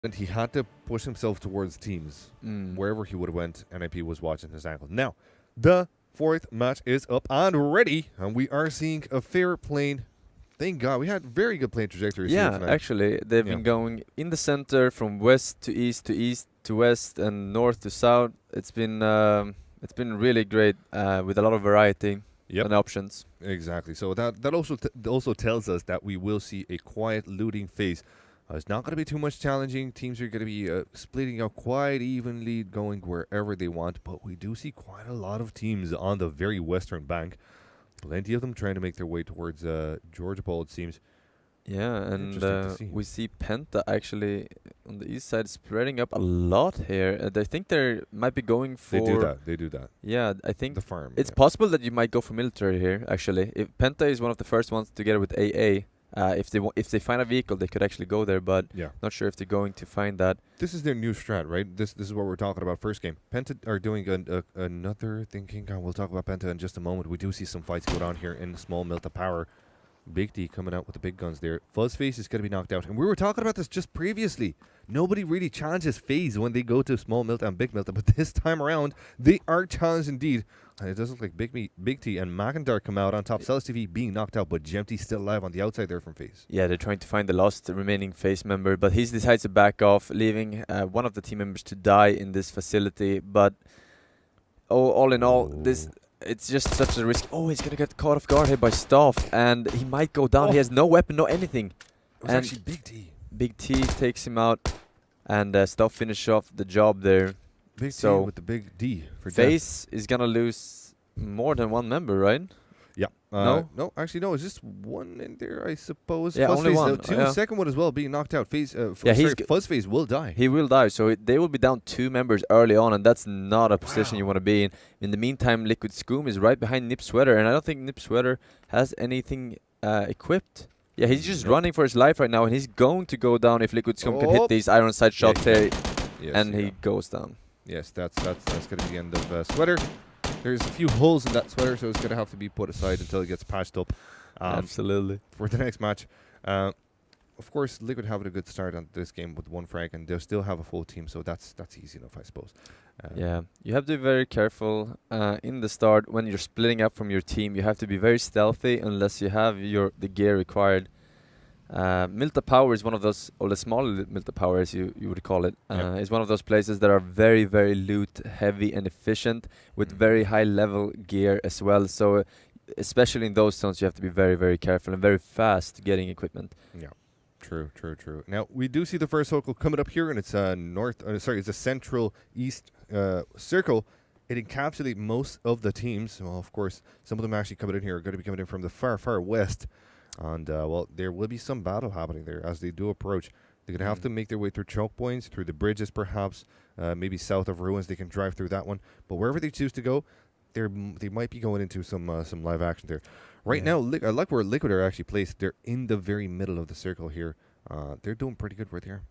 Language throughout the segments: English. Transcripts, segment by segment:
and he had to push himself towards teams. Mm. Wherever he would have went, NIP was watching his ankle. Now, the fourth match is up and ready, and we are seeing a fair plane. Thank God, we had very good plane trajectories here Yeah, tonight. actually, they've Yeah. been going in the center from west to west, and north to south. It's been really great with a lot of variety Yep. and options. Exactly. So that also tells us that we will see a quiet looting phase. It's not going to be too much challenging. Teams are going to be splitting out quite evenly, going wherever they want. But we do see quite a lot of teams on the very western bank. Plenty of them trying to make their way towards Georgia Bowl, it seems. Yeah, and Interesting to see. we see Penta actually on the east side spreading up a lot here. And I think they might be going for. They do that. Yeah, I think The farm. it's yeah. possible that you might go for military here. Actually, if Penta is one of the first ones together with AA, if they find a vehicle, they could actually go there. But Yeah. not sure if they're going to find that. This is their new strat, right? This is what we're talking about first game. Penta are doing another thing. King Kong. We'll talk about Penta in just a moment. We do see some fights go down here in small Milta Power. Big D coming out with the big guns there. Fuzzface is going to be knocked out. And we were talking about this just previously. Nobody really challenges FaZe when they go to small Milta and big Milta. But this time around, they are challenged indeed. And it does look like Big T and McIntyre come out on top. Celis TV being knocked out, but Gemty still alive on the outside there from FaZe. Yeah, they're trying to find the lost remaining face member, but he decides to back off, leaving one of the team members to die in this facility. But all in all, it's just such a risk. Oh, he's gonna get caught off guard here by Staff, and he might go down. He has no weapon, no anything. It was And actually Big T. Big T takes him out, and Staff finish off the job there. Big So T with the big D for death. FaZe is gonna lose more than one member, right? Yeah. No? Actually, no. It's just one in there, I suppose. Yeah, only Fuzzface, one. Two. Yeah. Second one as well, being knocked out. Yeah, Fuzzface will die. He will die, so they will be down 2 members early on, and that's not a position you want to be in. In the meantime, Liquid Scoom is right behind Nip Sweater, and I don't think Nip Sweater has anything equipped. Yeah, he's just running for his life right now, and he's going to go down if Liquid Scoom can hit these iron sight shots here, Yes, and yeah. he goes down. Yes, that's going to be the end of Sweater. There's a few holes in that sweater, so it's going to have to be put aside until it gets patched up. Absolutely. For the next match. Of course, Liquid having a good start on this game with 1 frag, and they'll still have a full team, so that's easy enough, I suppose. Yeah, you have to be very careful in the start when you're splitting up from your team. You have to be very stealthy unless you have the gear required. Milta Power is one of those, or the small Milta Power as you would call it, is one of those places that are very, very loot heavy and efficient with very high level gear as well. So especially in those zones, you have to be very, very careful and very fast getting equipment. Yeah. True. Now, we do see the first circle coming up here, and it's it's a central east circle. It encapsulates most of the teams. Well, of course, some of them actually coming in here are going to be coming in from the far, far west. And, well, there will be some battle happening there as they do approach. They're going to have to make their way through choke points, through the bridges perhaps, maybe south of ruins. They can drive through that one. But wherever they choose to go, they might be going into some live action there. Right now, I like where Liquid are actually placed. They're in the very middle of the circle here. They're doing pretty good right here.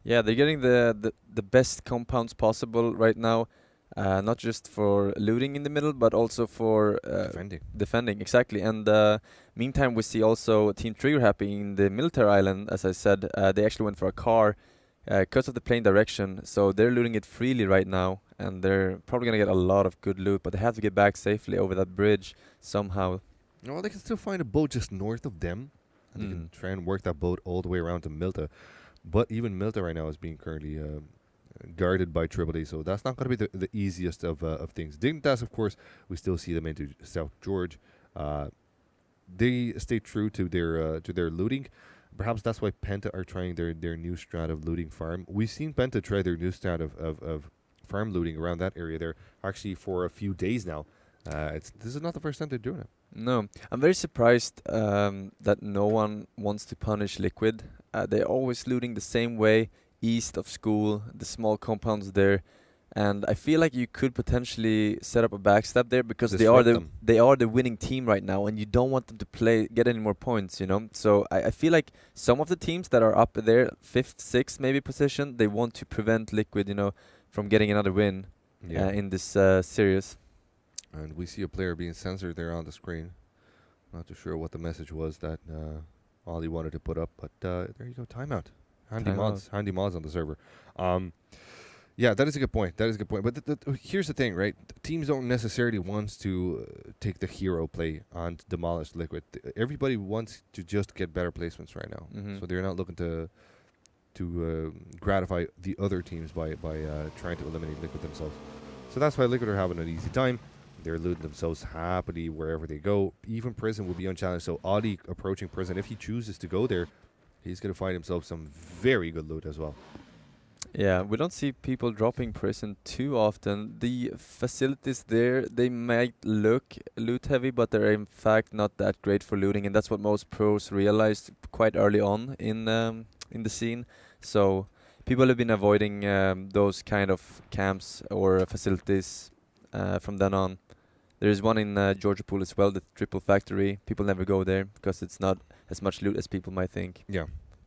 Yeah, they're getting the best compounds possible right now. Not just for looting in the middle, but also for defending, exactly. And meantime, we see also Team Trigger Happy in the military island. As I said, they actually went for a car because of the plane direction. So they're looting it freely right now, and they're probably going to get a lot of good loot, but they have to get back safely over that bridge somehow. Well, they can still find a boat just north of them, and they can try and work that boat all the way around to Milta. But even Milta right now is being currently guarded by Triple D, so that's not going to be the easiest of things. Dignitas, of course, we still see them into South George. They stay true to their looting. Perhaps that's why Penta are trying their new strat of looting farm. We've seen Penta try their new strat of farm looting around that area there actually for a few days now. This is not the first time they're doing it. No, I'm very surprised that no one wants to punish Liquid. They're always looting the same way, east of school, the small compounds there, and I feel like you could potentially set up a backstab there because they are the winning team right now, and you don't want them to get any more points, you know. So I feel like some of the teams that are up there, 5th, 6th maybe position, they want to prevent Liquid, you know, from getting another win in this series. And we see a player being censored there on the screen. Not too sure what the message was that Ollie wanted to put up, but there you go, timeout. handy mods on the server. Yeah, that is a good point. That is a good point. But here's the thing, right? Teams don't necessarily want to take the hero play and demolish Liquid. Everybody wants to just get better placements right now. Mhm. So they're not looking to gratify the other teams by trying to eliminate Liquid themselves. So that's why Liquid are having an easy time. They're looting themselves happily wherever they go. Even Prison will be unchallenged. So Audi approaching Prison, if he chooses to go there, he's going to find himself some very good loot as well. Yeah, we don't see people dropping Prison too often. The facilities there, they might look loot heavy, but they're in fact not that great for looting, and that's what most pros realized quite early on in the scene. So people have been avoiding those kind of camps or facilities from then on. There is one in Georgia Pool as well, the Triple Factory. People never go there because it's not as much loot as people might think. Yeah.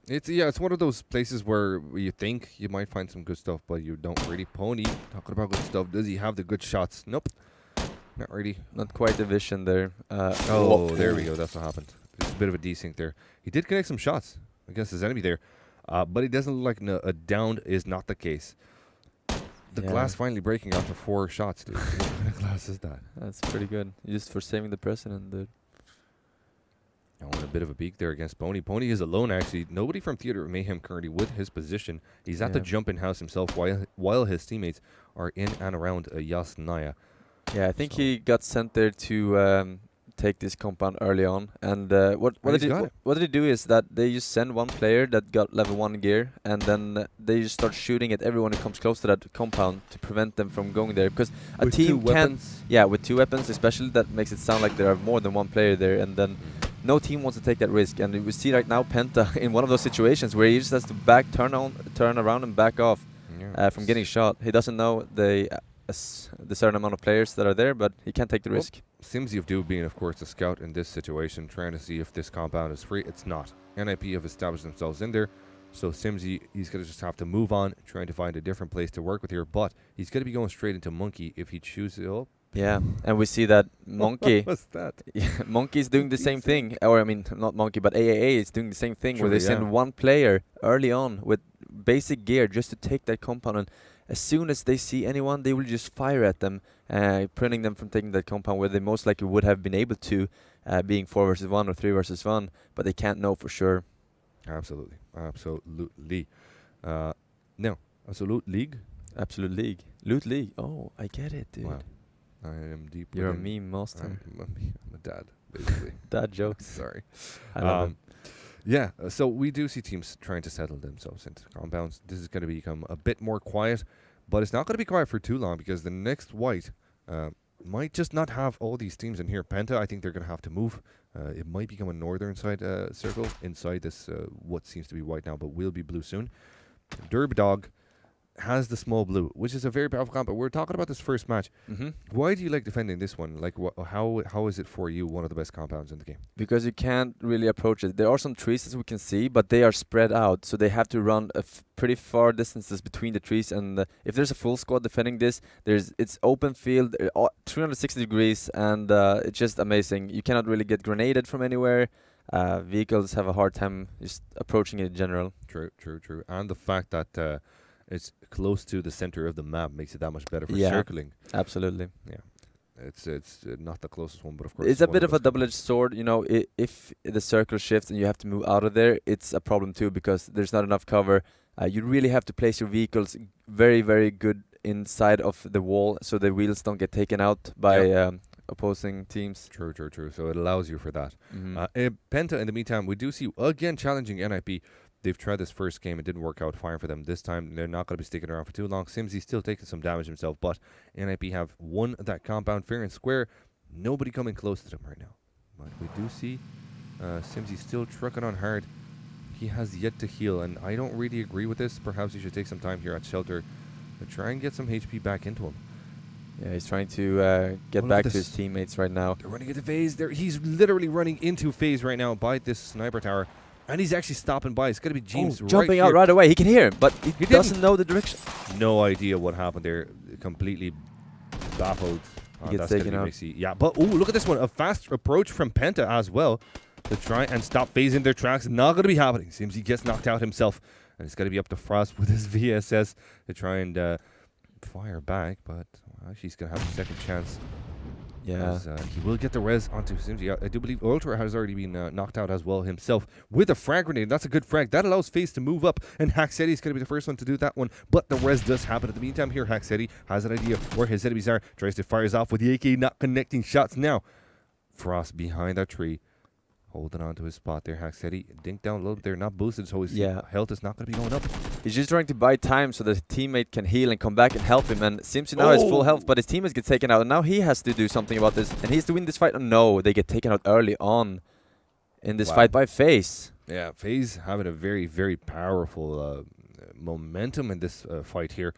It's one of those places where you think you might find some good stuff, but you don't really. Pony, talking about good stuff, does he have the good shots? Nope. Not really. Not quite the vision there. There we go. That's what happened. There's a bit of a desync there. He did connect some shots against his enemy there, but it doesn't look like a downed is not the case. The glass finally breaking after 4 shots, dude. What kind of glass is that? That's pretty good. Just for saving the president, dude. I want a bit of a beak there against Pony. Pony is alone, actually. Nobody from Theater of Mayhem currently with his position. He's at the jump-in house himself while his teammates are in and around Yasnaya. Yeah, I think he got sent there to take this compound early on. And what did he do is that they just send one player that got level 1 gear, and then they just start shooting at everyone who comes close to that compound to prevent them from going there. Because a team can't... Yeah, with 2 weapons especially, that makes it sound like there are more than one player there, and then... No team wants to take that risk, and we see right now Penta in one of those situations where he just has to turn around and back off from getting shot. He doesn't know the certain amount of players that are there, but he can't take the risk. Simsy of Do being, of course, a scout in this situation, trying to see if this compound is free. It's not. NIP have established themselves in there, so Simsy, he's going to just have to move on, trying to find a different place to work with here, but he's going to be going straight into Monkey if he chooses. Yeah, and we see that Monkey... What's that? Monkey's doing the same thing. Or, I mean, not Monkey, but AAA is doing the same thing, where they send one player early on with basic gear just to take that compound, and as soon as they see anyone, they will just fire at them, preventing them from taking that compound where they most likely would have been able to, being 4 versus 1 or 3 versus 1, but they can't know for sure. Absolutely. Absolutely. No. Absolute League? Absolute League. Loot League. Oh, I get it, dude. Wow. I am deep. You're a meme master. I'm a dad, basically. Dad jokes. Sorry. I love yeah, so we do see teams trying to settle themselves into compounds. This is going to become a bit more quiet, but it's not going to be quiet for too long because the next white might just not have all these teams in here. Penta, I think they're going to have to move. It might become a northern side circle inside this what seems to be white now, but will be blue soon. Derb Dog has the small blue, which is a very powerful comp. But we're talking about this first match. Why do you like defending this one? Like, how is it for you one of the best compounds in the game? Because you can't really approach it. There are some trees as we can see, but they are spread out, so they have to run pretty far distances between the trees. And if there's a full squad defending this, it's open field, 360 degrees, and it's just amazing. You cannot really get grenaded from anywhere. Vehicles have a hard time just approaching it in general. True. And the fact that it's close to the center of the map makes it that much better for circling. Absolutely. Yeah. It's not the closest one, but of course it's a bit of a double-edged sword. You know, if the circle shifts and you have to move out of there, it's a problem too because there's not enough cover. You really have to place your vehicles very, very good inside of the wall so the wheels don't get taken out by opposing teams. True. So it allows you for that. Penta, in the meantime, we do see again challenging NIP. They've tried this first game. It didn't work out fine for them. This time, they're not going to be sticking around for too long. Simsy's still taking some damage himself, but NIP have won that compound fair and square. Nobody coming close to them right now. But we do see Simsy still trucking on hard. He has yet to heal, and I don't really agree with this. Perhaps he should take some time here at shelter to try and get some HP back into him. Yeah, he's trying to get back to his teammates right now. They're running into phase. He's literally running into phase right now by this sniper tower. And he's actually stopping by. It's going to be James jumping out right away. He can hear him, but he doesn't know the direction. No idea what happened there. Completely baffled. He gets taken out. Yeah, but look at this one. A fast approach from Penta as well to try and stop phasing their tracks. Not going to be happening. Seems he gets knocked out himself. And it's got to be up to Frost with his VSS to try and fire back. But actually, he's going to have a second chance. Yeah. He will get the res onto Simsy. I do believe Ultra has already been knocked out as well himself with a frag grenade. That's a good frag. That allows FaZe to move up, and Haxetti is going to be the first one to do that one. But the res does happen. At the meantime here, Haxetti has an idea where his enemies are. Tries to fires off with the AK, not connecting shots now. Frost behind that tree. Holding on to his spot there, Haxetti. Dink down a little bit there, not boosted, so his health is not going to be going up. He's just trying to buy time so that his teammate can heal and come back and help him. And Simpson now has full health, but his teammates get taken out. And now he has to do something about this. And he has to win this fight. Oh, no, they get taken out early on in this fight by FaZe. Yeah, FaZe having a very, very powerful momentum in this fight here.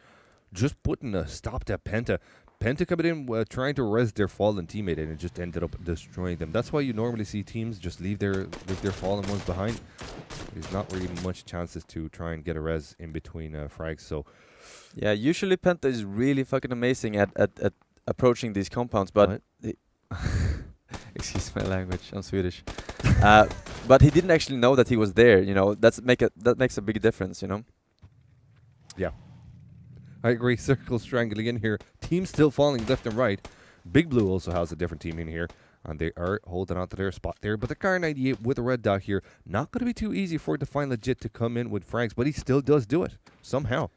Just putting a stop to Penta. Penta coming in trying to res their fallen teammate, and it just ended up destroying them. That's why you normally see teams just leave their fallen ones behind. There's not really much chances to try and get a res in between frags. So yeah, usually Penta is really fucking amazing at approaching these compounds, but excuse my language, I'm Swedish. But he didn't actually know that he was there. You know, that makes a big difference. You know. Yeah. I agree. Circle strangling in here. Team still falling left and right. Big Blue also has a different team in here, and they are holding on to their spot there. But the Car 98 with a red dot here, not going to be too easy for Define Legit to come in with frags, but he still does do it somehow.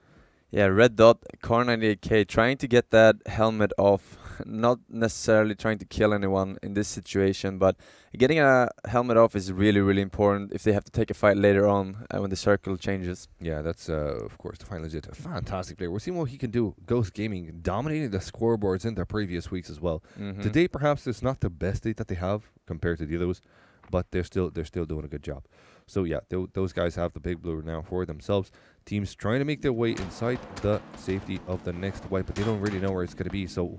Yeah, red dot, Car 98K, trying to get that helmet off. Not necessarily trying to kill anyone in this situation, but getting a helmet off is really, really important if they have to take a fight later on when the circle changes. Yeah, that's, of course, Define Legit. A fantastic player. We're seeing what he can do. Ghost Gaming dominating the scoreboards in the previous weeks as well. Today, perhaps, it's not the best date that they have compared to the others, but they're still doing a good job. So, yeah, those guys have the Big Blue now for themselves. Teams trying to make their way inside the safety of the next white, but they don't really know where it's going to be. So,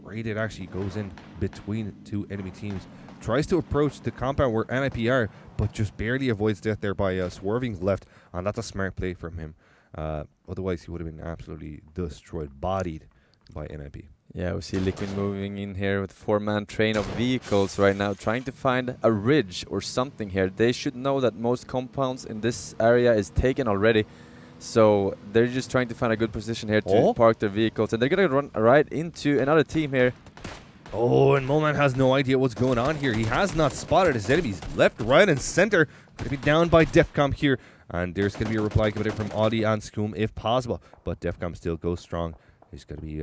Rated actually goes in between two enemy teams. Tries to approach the compound where NIP are, but just barely avoids death there by swerving left. And that's a smart play from him. Otherwise, he would have been absolutely destroyed, bodied by NIP. Yeah, we see Liquid moving in here with a 4-man train of vehicles right now, trying to find a ridge or something here. They should know that most compounds in this area is taken already. So they're just trying to find a good position here to park their vehicles. And they're going to run right into another team here. Oh, and Moman has no idea what's going on here. He has not spotted his enemies left, right, and center. Going to be down by Defcom here. And there's going to be a reply coming in from Audi and Scoom if possible. But Defcom still goes strong. He's going to be,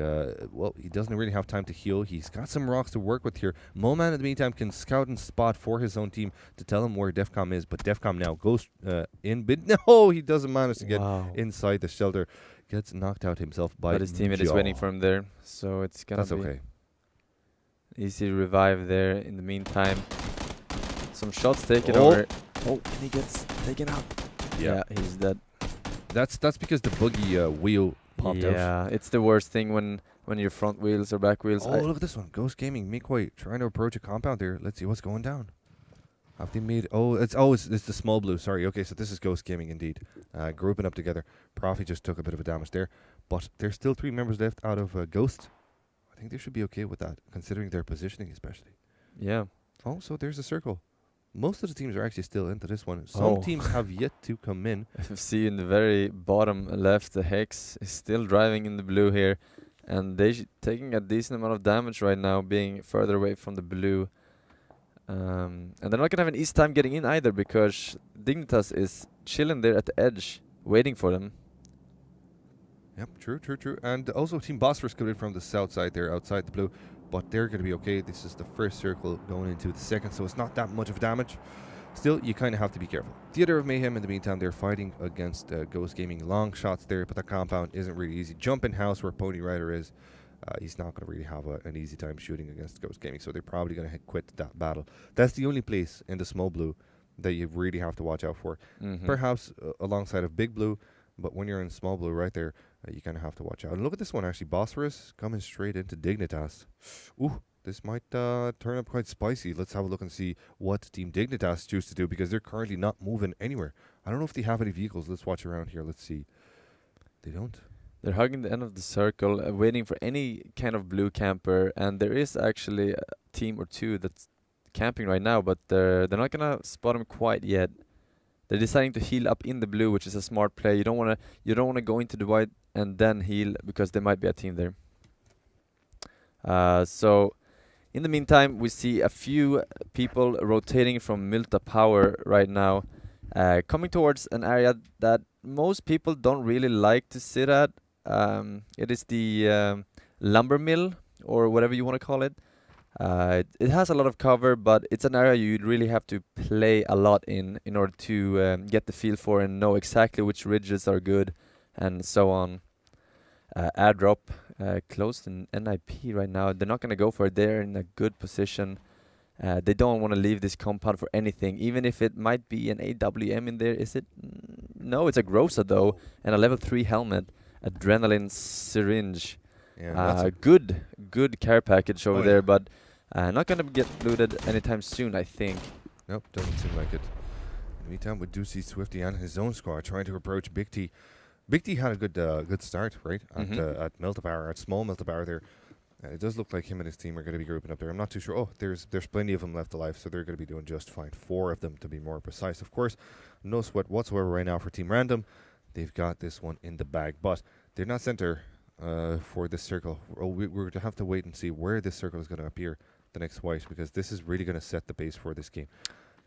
well, he doesn't really have time to heal. He's got some rocks to work with here. Moman, in the meantime, can scout and spot for his own team to tell him where Defcom is. But Defcom now goes in. But no, he doesn't manage to get inside the shelter. Gets knocked out himself by But his teammate is waiting for him there. So it's going to be okay. Easy revive there in the meantime. Some shots taken over. Oh, and he gets taken out. Yeah, he's dead. That's because the buggy wheel popped out. Yeah, it's the worst thing when your front wheels or back wheels. Oh, look at this one. Ghost Gaming, Mikoi trying to approach a compound there. Let's see what's going down. Have they made... it's the small blue. Sorry. Okay, so this is Ghost Gaming indeed. Grouping up together. Profi just took a bit of a damage there. But there's still 3 members left out of Ghost. I think they should be okay with that, considering their positioning especially. Yeah. Oh, so there's a circle. Most of the teams are actually still into this one. Some teams have yet to come in. FC in the very bottom left, the Hex is still driving in the blue here. And they're taking a decent amount of damage right now, being further away from the blue. And they're not going to have an easy time getting in either, because Dignitas is chilling there at the edge, waiting for them. Yep, true. And also Team Bosphorus coming in from the south side there, outside the blue. But they're going to be okay. This is the first circle going into the second, so it's not that much of damage. Still, you kind of have to be careful. Theater of Mayhem, in the meantime, they're fighting against Ghost Gaming. Long shots there, but the compound isn't really easy. Jumping house where Pony Rider is. He's not going to really have an easy time shooting against Ghost Gaming, so they're probably going to quit that battle. That's the only place in the small blue that you really have to watch out for. Perhaps alongside of Big Blue, but when you're in small blue right there, you kind of have to watch out. And look at this one, actually. Bosphorus coming straight into Dignitas. Ooh, this might turn up quite spicy. Let's have a look and see what Team Dignitas choose to do, because they're currently not moving anywhere. I don't know if they have any vehicles. Let's watch around here. Let's see. They don't. They're hugging the end of the circle, waiting for any kind of blue camper. And there is actually a team or two that's camping right now, but they're not going to spot him quite yet. They're deciding to heal up in the blue, which is a smart play. You don't wanna go into the white and then heal because there might be a team there. So in the meantime, we see a few people rotating from Milta Power right now, coming towards an area that most people don't really like to sit at. It is the lumber mill, or whatever you want to call it. It has a lot of cover, but it's an area you'd really have to play a lot in order to get the feel for and know exactly which ridges are good and so on. Airdrop close to NIP right now. They're not going to go for it. They're in a good position. They don't want to leave this compound for anything, even if it might be an AWM in there. Is it? No, it's a Groza though, and a level 3 helmet, adrenaline syringe. Yeah, Good care package over there, yeah. but not gonna get looted anytime soon, I think. Nope, doesn't seem like it. In the meantime, we do see Swifty and his own squad trying to approach Big T. Big T had a good start, right? At Meltapower, at small Meltapower there. It does look like him and his team are going to be grouping up there. I'm not too sure. Oh, there's plenty of them left alive, so they're going to be doing just fine. 4 of them, to be more precise. Of course, no sweat whatsoever right now for Team Random. They've got this one in the bag, but they're not center for this circle. We're going to have to wait and see where this circle is going to appear, the next white, because this is really going to set the base for this game.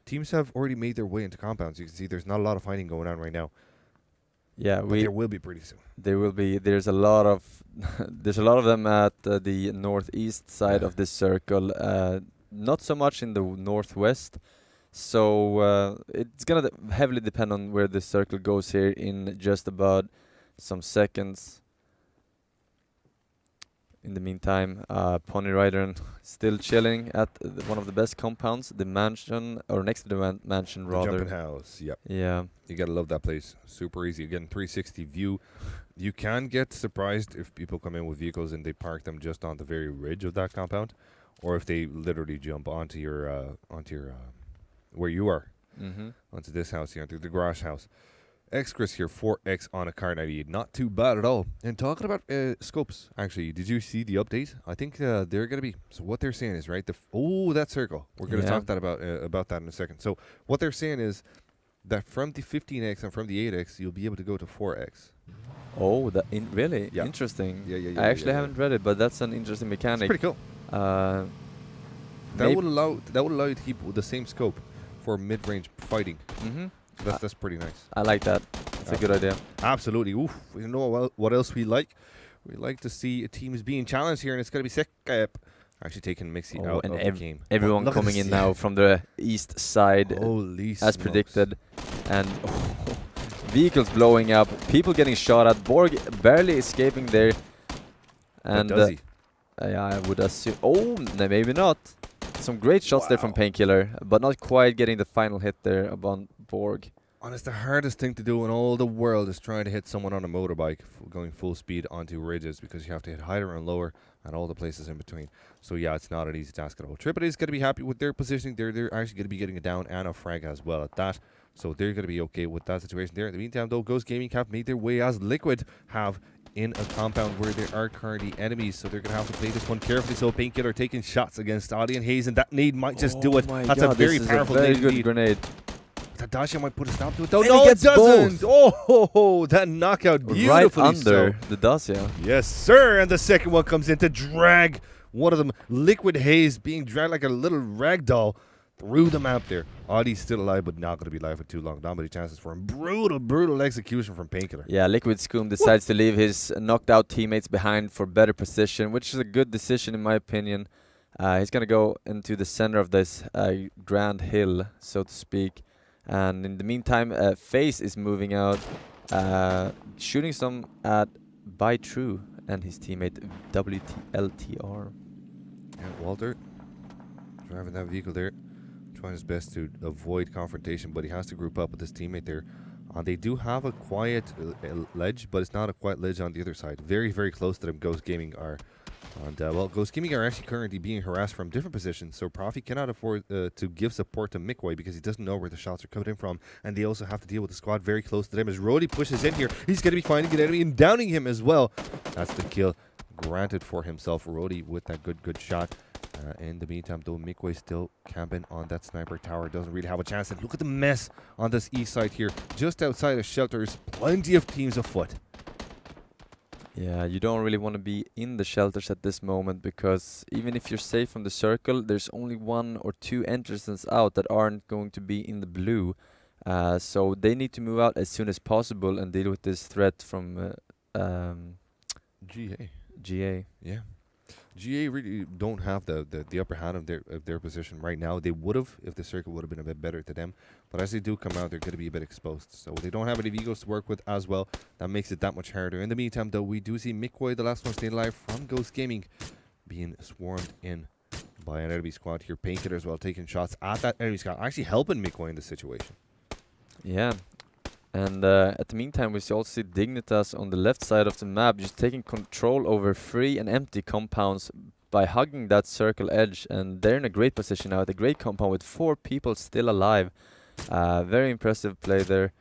Teams have already made their way into compounds. You can see there's not a lot of fighting going on right now. Yeah, But there will be pretty soon. there will be. There's a lot of there's a lot of them at the northeast side Yeah. of this circle. Not so much in the northwest. So it's gonna heavily depend on where this circle goes here in just about some seconds. In the meantime, Pony Rider still chilling at one of the best compounds, the mansion, or next to the mansion The rather. jumping house, yep. Yeah. You gotta love that place. Super easy. Again, 360 view. You can get surprised if people come in with vehicles and they park them just on the very ridge of that compound, or if they literally jump onto your where you are, onto this house here, onto the garage house. X-Chris here, 4X on a car 98. Not too bad at all. And talking about scopes, actually, did you see the update? I think they're going to be, so what they're saying is, right, that circle. We're going to talk that about that in a second. So what they're saying is that from the 15X and from the 8X, you'll be able to go to 4X. Oh, really? Yeah. Interesting. Yeah, I actually haven't read it, but that's an interesting It's mechanic. pretty cool. Uh, That would allow you to keep the same scope for mid-range fighting. That's pretty nice. I like that. It's a good idea. Absolutely. Oof. You know what else we like? We like to see teams being challenged here, and it's going to be sick. Actually taking Mixie out of the game. Everyone Look at coming this, in now from the east side, Holy as smokes. predicted, and vehicles blowing up, people getting shot at, Borg barely escaping there, and But does he? yeah, I would assume. Oh, maybe not. Some great shots there from Wow. Painkiller, but not quite getting the final hit there upon Borg. And it's the hardest thing to do in all the world is trying to hit someone on a motorbike going full speed onto ridges, because you have to hit higher and lower and all the places in between. So yeah, it's not an easy task at all. Triple is going to be happy with their positioning. They're actually going to be getting it down, and a frag as well at that. So they're going to be okay with that situation there. In the meantime, though, Ghost Gaming have made their way, as Liquid have, in a compound where there are currently enemies. So they're going to have to play this one carefully. So Painkiller taking shots against Audi and Hayes, and that nade might just do it. My That's God, a very this powerful is a very nade good indeed. grenade. Tadashi might put a stop to it, though. And No, he it gets doesn't. both. Oh, that knockout beautifully Right under so. the Dacia. Yes, sir. And the second one comes in to drag one of them. Liquid Haze being dragged like a little rag doll through the map there. Audi's still alive, but not going to be alive for too long. Not many chances for him. Brutal execution from Painkiller. Yeah, Liquid Scoom decides to leave his knocked out teammates behind for better position, which is a good decision in my opinion. He's going to go into the center of this grand hill, so to speak. And in the meantime, FaZe is moving out, shooting some at By True and his teammate WLTR. Yeah, Walter driving that vehicle there, trying his best to avoid confrontation, but he has to group up with his teammate there. They do have a quiet ledge, but it's not a quiet ledge on the other side. Very close to them, Ghost Gaming are. And, well, Ghost Gaming are actually currently being harassed from different positions, so Profi cannot afford to give support to Mikway because he doesn't know where the shots are coming in from, and they also have to deal with the squad very close to them. As Rody pushes in here, he's going to be finding an enemy and downing him as well. That's the kill granted for himself. Rody with that good shot. In the meantime, though, Mikwe still camping on that sniper tower. Doesn't really have a chance. And look at the mess on this east side here. Just outside of shelters, plenty of teams afoot. Yeah, you don't really want to be in the shelters at this moment, because even if you're safe from the circle, there's only 1 or 2 entrances out that aren't going to be in the blue. So they need to move out as soon as possible and deal with this threat from GA. GA. Yeah. GA really don't have the upper hand of their position right now. They would have if the circle would have been a bit better to them. But as they do come out, they're going to be a bit exposed. So they don't have any Vigos to work with as well. That makes it that much harder. In the meantime, though, we do see Mikwoy, the last one staying alive from Ghost Gaming, being swarmed in by an enemy squad here. Painkiller as well, taking shots at that enemy squad, actually helping Mikwoy in this situation. Yeah. And at the meantime, we also see Dignitas on the left side of the map just taking control over free and empty compounds by hugging that circle edge. And they're in a great position now at a great compound with 4 people still alive. Very impressive play there.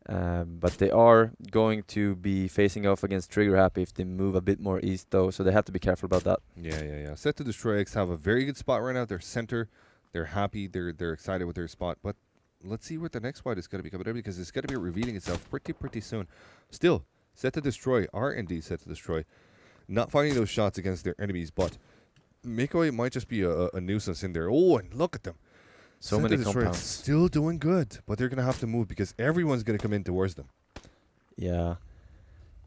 But they are going to be facing off against Trigger Happy if they move a bit more east, though. So they have to be careful about that. Yeah. Set to Destroy X have a very good spot right now. They're center. They're happy. They're excited with their spot. But let's see what the next fight is going to be coming up, because it's going to be revealing itself pretty soon. Still, Set to Destroy are indeed Set to Destroy. Not finding those shots against their enemies, but Mikoi might just be a nuisance in there. Oh, and look at them. So Set many to Destroy compounds. still doing good, but they're going to have to move because everyone's going to come in towards them. Yeah.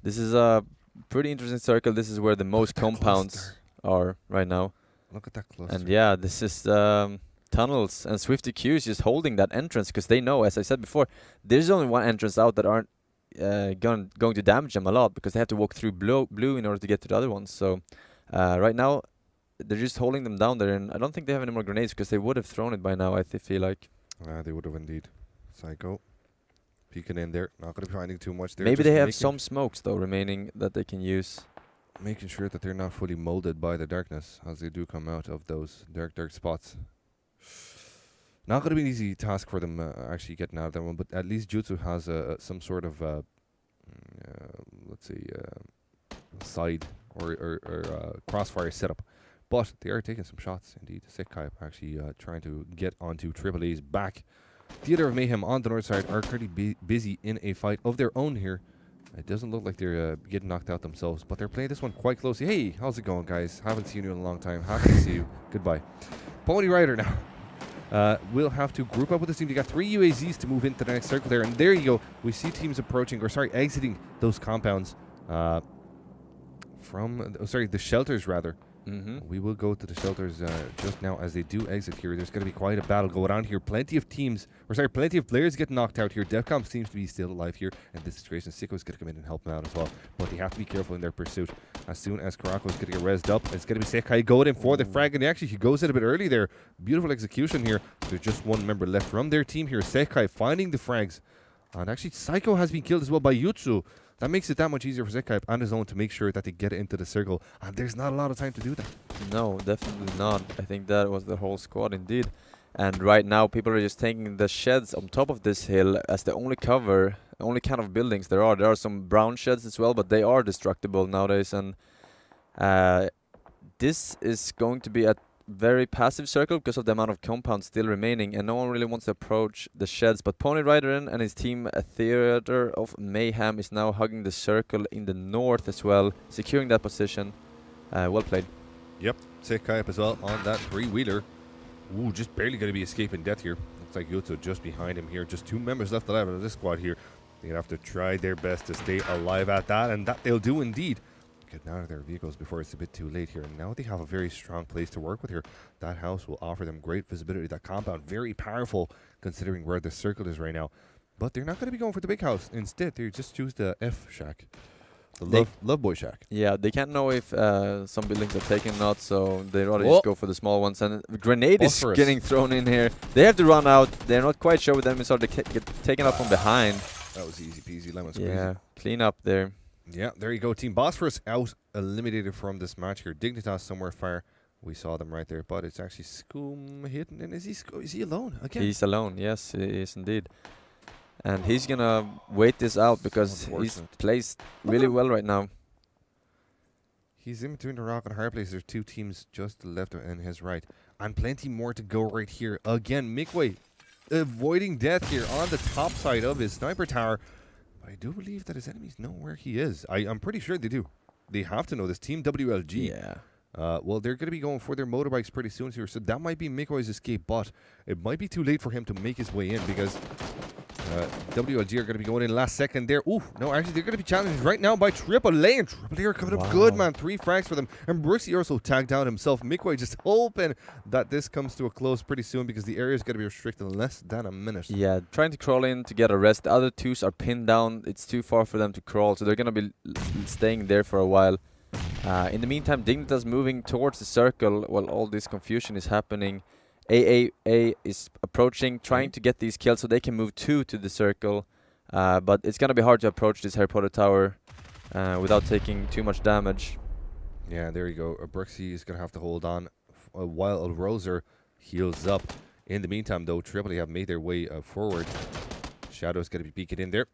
This is a pretty interesting circle. This is where the most compounds are right now. Look at that cluster. And yeah, this is tunnels, and Swifty Q is just holding that entrance because they know, as I said before, there's only one entrance out that aren't going to damage them a lot, because they have to walk through blue in order to get to the other ones. So right now they're just holding them down there, and I don't think they have any more grenades because they would have thrown it by now, I feel like. They would have indeed. Psycho peeking in there, not going to be finding too much there. Maybe just they have making some smokes though remaining that they can use. making sure that they're not fully molded by the darkness as they do come out of those dark spots. Not going to be an easy task for them actually getting out of that one, but at least Jutsu has some sort of, let's say, side or crossfire setup. But they are taking some shots, indeed. Sekai actually trying to get onto Triple A's back. Theater of Mayhem on the north side are currently busy in a fight of their own here. It doesn't look like they're getting knocked out themselves, but they're playing this one quite closely. Hey, how's it going, guys? Haven't seen you in a long time. Happy to see you. Goodbye. Pony Rider now. We'll have to group up with this team. You got 3 UAZs to move into the next circle there, and there you go. We see teams approaching, or sorry, exiting those compounds from, the shelters rather. We will go to the shelters just now as they do exit here. There's going to be quite a battle going on here. Plenty of teams, plenty of players getting knocked out here. Defcom seems to be still alive here in this situation. Sicko's going to come in and help them out as well. But they have to be careful in their pursuit. As soon as Karako's going to get rezzed up, it's going to be Sekai going in for the frag. And actually, he goes in a bit early there. Beautiful execution here. There's just one member left from their team here. Sekai finding the frags. And actually, Psycho has been killed as well by Yutsu. That makes it that much easier for Sekai on his own to make sure that they get into the circle. And there's not a lot of time to do that. No, definitely not. I think that was the whole squad indeed. And right now people are just taking the sheds on top of this hill as the only cover, only kind of buildings there are. There are some brown sheds as well, but they are destructible nowadays. And this is going to be a very passive circle because of the amount of compounds still remaining, and no one really wants to approach the sheds. But Pony Rider and his team, a Theater of Mayhem, is now hugging the circle in the north as well, securing that position. Well played. Yep, Sekai up as well on that 3-wheeler. Ooh, just barely going to be escaping death here. Looks like Yutsu just behind him here. Just 2 members left alive out of this squad here. They're going to have to try their best to stay alive at that, and that they'll do indeed. Getting out of their vehicles before it's a bit too late here. And now they have a very strong place to work with here. That house will offer them great visibility. That compound, very powerful considering where the circle is right now. But they're not going to be going for the big house. Instead, they just choose the F shack. The love boy shack. Yeah, they can't know if some buildings are taken or not, so they rather just go for the small ones. And a grenade is getting thrown in here. They have to run out. They're not quite sure with them, so they get taken out from behind. That was easy peasy lemon squeezy. Yeah, clean up there. Yeah, there you go. Team Bosphorus out, eliminated from this match here. Dignitas somewhere far. We saw them right there, but it's actually Scoom hidden. And is he alone again? He's alone, yes, he is indeed. And he's gonna wait this out because he's placed really well right now. He's in between the rock and hard place. There's 2 teams just to the left and his right. And plenty more to go right here. Again, Mikwe avoiding death here on the top side of his sniper tower. But I do believe that his enemies know where he is. I'm pretty sure they do. They have to know this. Team WLG. Yeah. Well, they're going to be going for their motorbikes pretty soon here. So that might be Mikwe's escape, but it might be too late for him to make his way in because WLG are going to be going in last second there. Ooh, no, actually, they're going to be challenged right now by Triple A. And Triple A are coming up good, man. 3 frags for them. And Brooksy also tagged out himself. Mikwe just hoping that this comes to a close pretty soon because the area is going to be restricted in less than a minute. Yeah, trying to crawl in to get a rest. The other 2s are pinned down. It's too far for them to crawl, so they're going to be staying there for a while. In the meantime, Dignitas moving towards the circle while all this confusion is happening. A is approaching, trying to get these kills so they can move 2 to the circle. But it's going to be hard to approach this Harry Potter tower without taking too much damage. Yeah, there you go. Brooksy is going to have to hold on while Roser heals up. In the meantime, though, Triple A have made their way forward. Shadow's going to be peeking in there.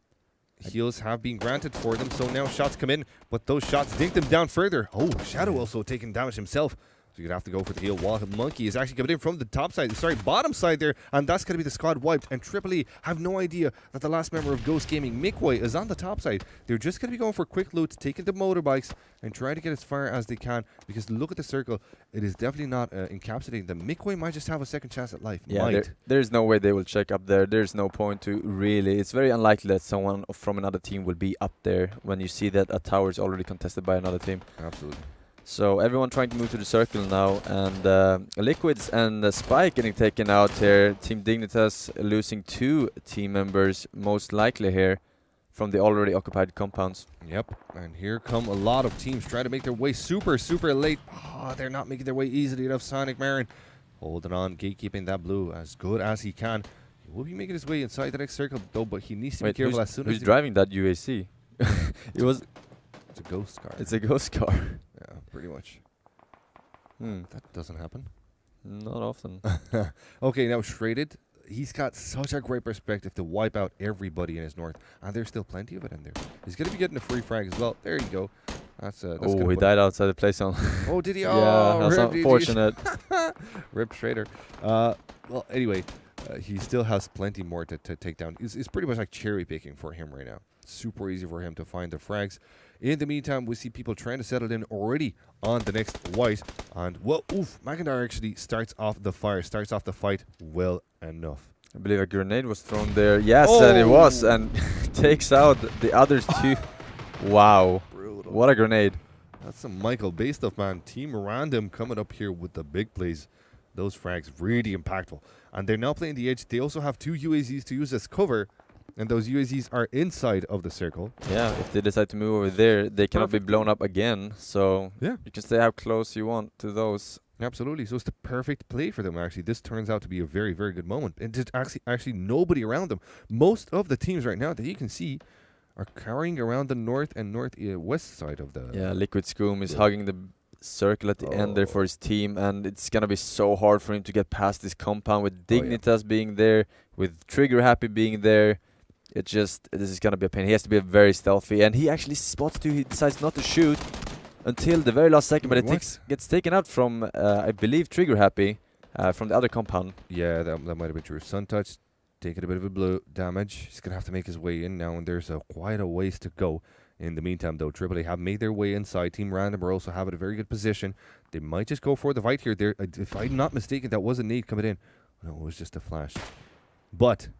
Heals have been granted for them, so now shots come in, but those shots dink them down further. Oh, Shadow also taking damage himself. So you're going to have to go for the heal. While Monkey is actually coming in from the top side, sorry, bottom side there, and that's going to be the squad wiped. And Triple E have no idea that the last member of Ghost Gaming, Mikwe, is on the top side. They're just going to be going for quick loot, taking the motorbikes, and trying to get as far as they can, because look at the circle. It is definitely not encapsulating them. Mikwe might just have a second chance at life. Yeah, there's no way they will check up there. There's no point to really. It's very unlikely that someone from another team will be up there when you see that a tower is already contested by another team. Absolutely. So everyone trying to move to the circle now, and Liquids and Spike getting taken out here. Team Dignitas losing 2 team members, most likely here, from the already occupied compounds. Yep, and here come a lot of teams trying to make their way super late. Oh, they're not making their way easily enough. Sonic Marin holding on, gatekeeping that blue as good as he can. He will be making his way inside the next circle, though, but he needs to be careful as soon as who's driving that UAC? It's a ghost car. It's a ghost car. Yeah, pretty much. Hmm. That doesn't happen. Not often. Okay, now Shredded. He's got such a great perspective to wipe out everybody in his north, and there's still plenty of it in there. He's going to be getting a free frag as well. There you go. That's oh, he died outside the play zone. Oh, did he? Yeah, Oh, that's rip, unfortunate. Rip Schrader. Well, anyway, he still has plenty more to take down. It's pretty much like cherry picking for him right now. Super easy for him to find the frags. In the meantime, we see people trying to settle in already on the next white. And, well, oof, McIntyre actually starts off the fight well enough. I believe a grenade was thrown there. Yes, and it was. And takes out the other 2. Wow. Brutal. What a grenade. That's some Michael Bay stuff, man. Team Random coming up here with the big plays. Those frags really impactful. And they're now playing the edge. They also have 2 UAZs to use as cover. And those UAZs are inside of the circle. Yeah, if they decide to move over there, they cannot be blown up again. So yeah, you can stay how close you want to those. Absolutely. So it's the perfect play for them, actually. This turns out to be a very, very good moment. And just actually nobody around them. Most of the teams right now that you can see are carrying around the north and northwest side of the... Yeah, Liquid Scum is hugging the circle at the end there for his team. And it's going to be so hard for him to get past this compound with Dignitas being there, with Trigger Happy being there. This is going to be a pain. He has to be very stealthy. And he actually spots 2. He decides not to shoot until the very last second. But it gets taken out from, I believe, Trigger Happy from the other compound. Yeah, that might have been true. Sun Touch taking a bit of a blue damage. He's going to have to make his way in now. And there's quite a ways to go. In the meantime, though, Triple A have made their way inside. Team Random are also having a very good position. They might just go for the fight here. If I'm not mistaken, that was a nade coming in. No, it was just a flash. But...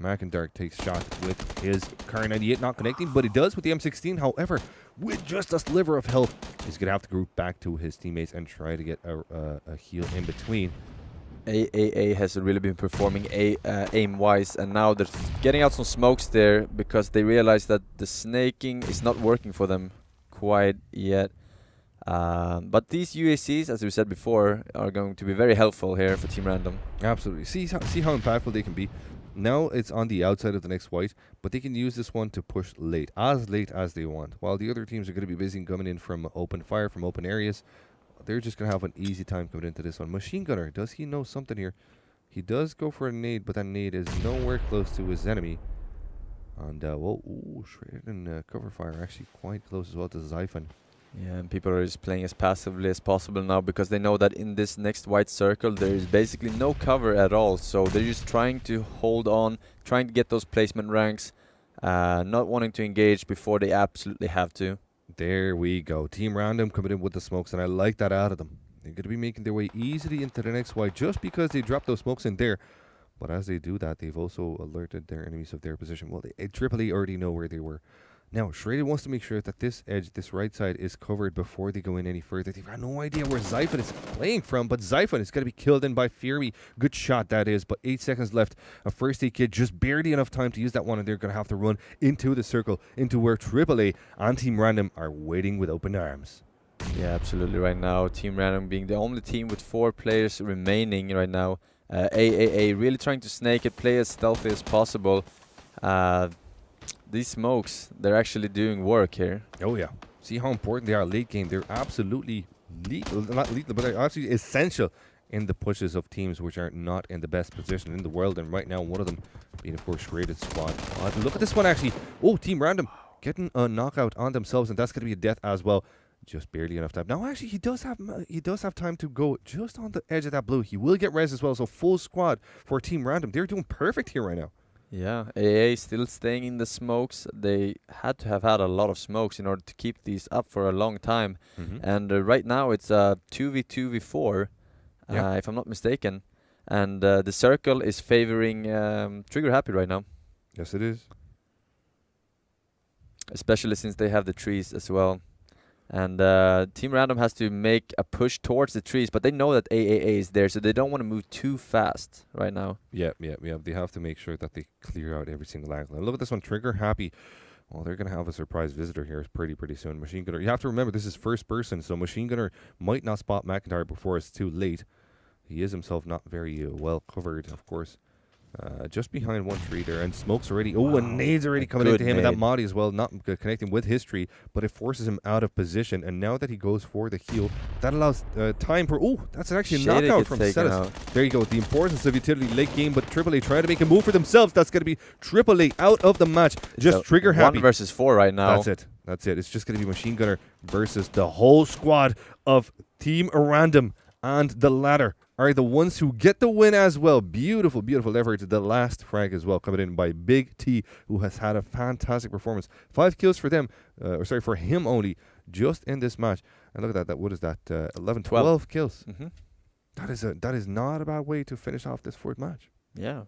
McIntyre takes shots with his Car 98, not connecting, but he does with the M16. However, with just a sliver of health, he's going to have to group back to his teammates and try to get a heal in between. AAA has really been performing aim-wise, and now they're getting out some smokes there because they realize that the snaking is not working for them quite yet. But these UACs, as we said before, are going to be very helpful here for Team Random. Absolutely. See how impactful they can be. Now it's on the outside of the next white, but they can use this one to push late as they want. While the other teams are going to be busy coming in from open fire, from open areas, they're just going to have an easy time coming into this one. Machine Gunner, does he know something here? He does go for a nade, but that nade is nowhere close to his enemy. And, well, Shredded and cover fire actually quite close as well to Zyphon. Yeah, and people are just playing as passively as possible now because they know that in this next white circle there is basically no cover at all. So they're just trying to hold on, trying to get those placement ranks, not wanting to engage before they absolutely have to. There we go. Team Random coming in with the smokes, and I like that out of them. They're going to be making their way easily into the next white just because they dropped those smokes in there. But as they do that, they've also alerted their enemies of their position. Well, they Triple E already know where they were. Now, Shredder wants to make sure that this edge, this right side, is covered before they go in any further. They've got no idea where Zyphon is playing from, but Zyphon is going to be killed in by Fury. Good shot, that is, but 8 seconds left. A first aid kit, just barely enough time to use that one, and they're going to have to run into the circle, into where AAA and Team Random are waiting with open arms. Yeah, absolutely. Right now, Team Random being the only team with 4 players remaining right now. AAA really trying to snake it, play as stealthy as possible. These smokes, they're actually doing work here. Oh, yeah. See how important they are late game. They're absolutely lethal, not lethal, but they're absolutely essential in the pushes of teams which are not in the best position in the world. And right now, one of them being, of course, Shredded Squad. Look at this one, actually. Oh, Team Random getting a knockout on themselves, and that's going to be a death as well. Just barely enough time. Now, actually, he does have time to go just on the edge of that blue. He will get res as well, so full squad for Team Random. They're doing perfect here right now. Yeah, AA still staying in the smokes. They had to have had a lot of smokes in order to keep these up for a long time. And right now it's 2v2v4, if I'm not mistaken. And the circle is favoring Trigger Happy right now. Yes, it is. Especially since they have the trees as well. And Team Random has to make a push towards the trees, but they know that AAA is there, so they don't want to move too fast right now. Yeah. They have to make sure that they clear out every single angle. And look at this one, Trigger Happy. Well, they're going to have a surprise visitor here pretty soon. Machine Gunner. You have to remember, this is first person, so Machine Gunner might not spot McIntyre before it's too late. He is himself not very well covered, of course. Just behind one tree there, and smoke's already. Oh, and nade's already coming into him, and that Modi as well, not connecting with history, but it forces him out of position. And now that he goes for the heal, that allows time for. Oh, that's actually a knockout from Cetus. There you go. The importance of utility late game, but AAA trying to make a move for themselves. That's going to be AAA out of the match. Just Trigger Happy. 1 versus 4 right now. That's it. It's just going to be Machine Gunner versus the whole squad of Team Random, and the latter are the ones who get the win as well. Beautiful effort. The last frag as well coming in by Big T, who has had a fantastic performance. 5 kills for them, for him only, just in this match. And look at that. What is that? 11, 12 kills. That is not a bad way to finish off this 4th match. Yeah,